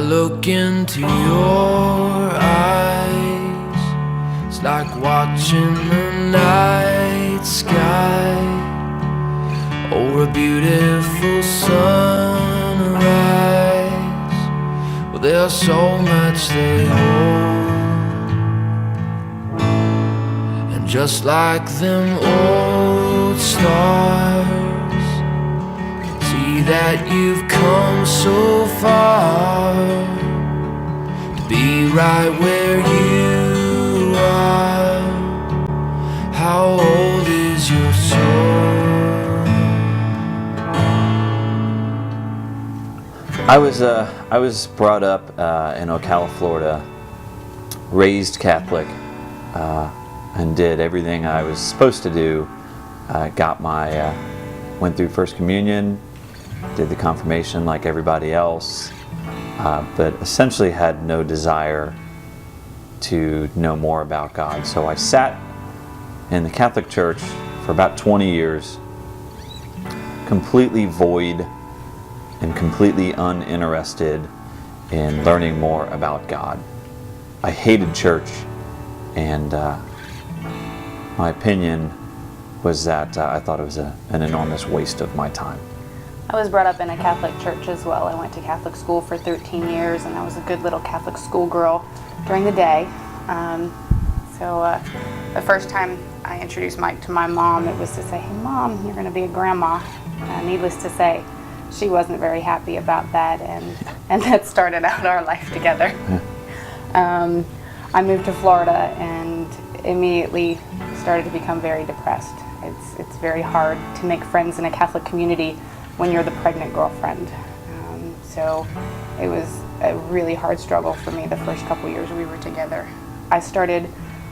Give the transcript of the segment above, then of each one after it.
look into your eyes, it's like watching the night sky or a beautiful sunrise. Well, there's so much they hold, and just like them old stars, see that you've come so far to be right where you are. How old is your soul? I was brought up in Ocala, Florida, raised Catholic, and did everything I was supposed to do. Went through First Communion, did the confirmation like everybody else, but essentially had no desire to know more about God. So I sat in the Catholic Church for about 20 years, completely void and completely uninterested in learning more about God. I hated church, and my opinion was that I thought it was an enormous waste of my time. I was brought up in a Catholic church as well. I went to Catholic school for 13 years, and I was a good little Catholic schoolgirl during the day. The first time I introduced Mike to my mom, it was to say, "Hey Mom, you're going to be a grandma." Needless to say, she wasn't very happy about that, and that started out our life together. I moved to Florida and immediately started to become very depressed. It's very hard to make friends in a Catholic community when you're the pregnant girlfriend. So it was a really hard struggle for me the first couple years we were together. I started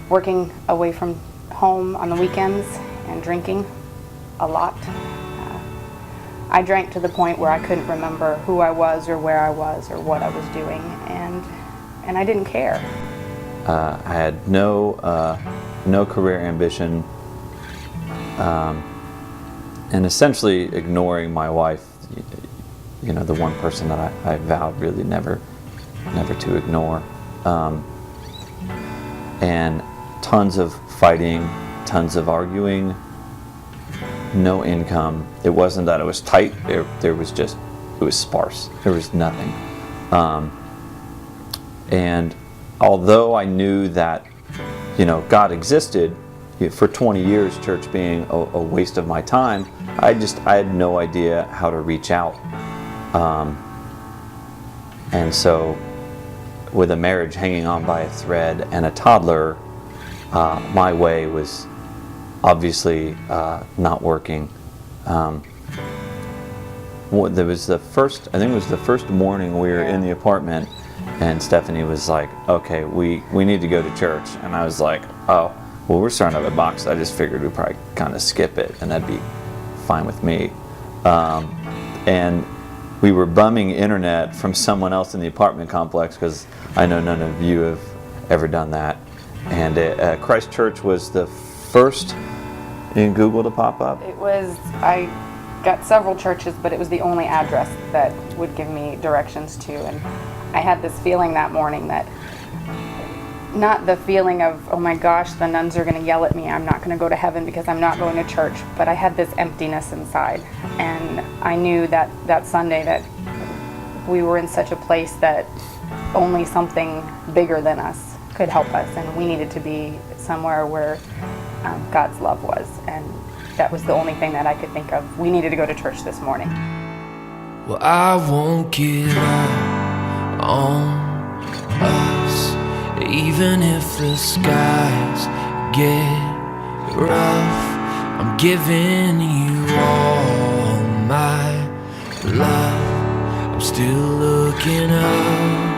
working away from home on the weekends and drinking a lot. I drank to the point where I couldn't remember who I was or where I was or what I was doing, and I didn't care. I had no career ambition, and essentially ignoring my wife, the one person that I vowed really never to ignore. And tons of fighting, tons of arguing, no income. It wasn't that it was tight, it was sparse. There was nothing. And although I knew that, God existed, for 20 years, church being a waste of my time, I had no idea how to reach out. And so, with a marriage hanging on by a thread and a toddler, my way was obviously not working. There was I think it was the first morning we were in the apartment, and Stephanie was like, "Okay, we need to go to church," and I was like, "Oh, well, we're starting up a box. I just figured we'd probably kind of skip it, and that'd be fine with me." And we were bumming internet from someone else in the apartment complex, because I know none of you have ever done that. And Christ Church was the first in Google to pop up. I got several churches, but it was the only address that would give me directions to. And I had this feeling that morning that, not the feeling of, oh my gosh, the nuns are going to yell at me, I'm not going to go to heaven because I'm not going to church, but I had this emptiness inside. And I knew that Sunday that we were in such a place that only something bigger than us could help us, and we needed to be somewhere where God's love was, and that was the only thing that I could think of. We needed to go to church this morning. Well, I won't give up on us, even if the skies get rough. I'm giving you all my love, I'm still looking up.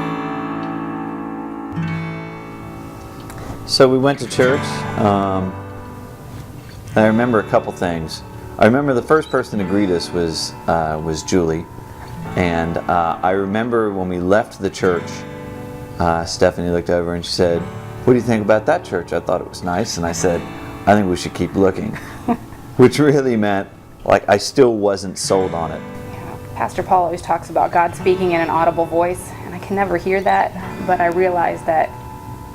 So we went to church. I remember a couple things. I remember the first person to greet us was Julie, and I remember when we left the church, Stephanie looked over and she said, "What do you think about that church? I thought it was nice." And I said, "I think we should keep looking," which really meant like I still wasn't sold on it. Yeah. Pastor Paul always talks about God speaking in an audible voice, and I can never hear that, but I realize that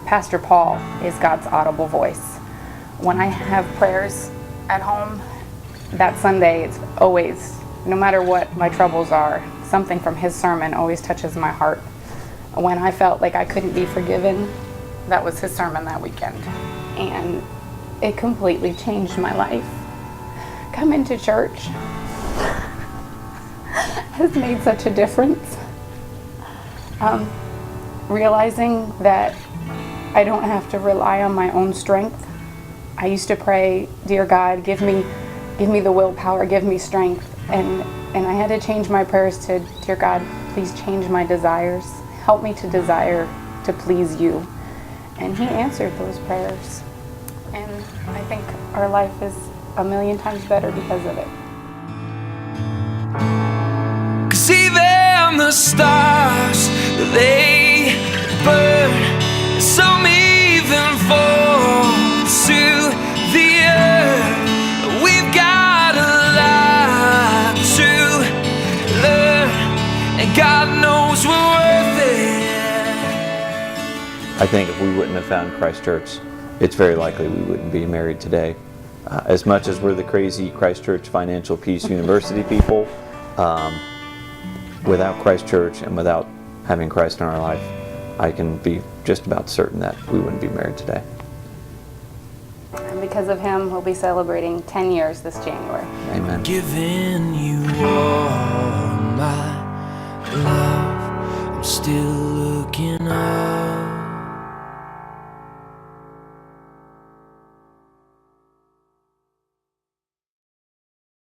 Pastor Paul is God's audible voice. When I have prayers at home, that Sunday, it's always, no matter what my troubles are, something from his sermon always touches my heart. When I felt like I couldn't be forgiven, that was his sermon that weekend. And it completely changed my life. Coming to church has made such a difference. Realizing that I don't have to rely on my own strength. I used to pray, dear God, give me the willpower, give me strength. And I had to change my prayers to, dear God, please change my desires. Help me to desire to please you. And he answered those prayers. And I think our life is a million times better because of it. 'Cause even the stars, they burn. Some even fall to the earth. We've got a lot to learn, and God knows we're worth it. I think if we wouldn't have found Christ Church, it's very likely we wouldn't be married today. As much as we're the crazy Christ Church Financial Peace University people, without Christ Church and without having Christ in our life, I can be just about certain that we wouldn't be married today. And because of him, we'll be celebrating 10 years this January. Amen. Giving you all my love, I'm still looking up.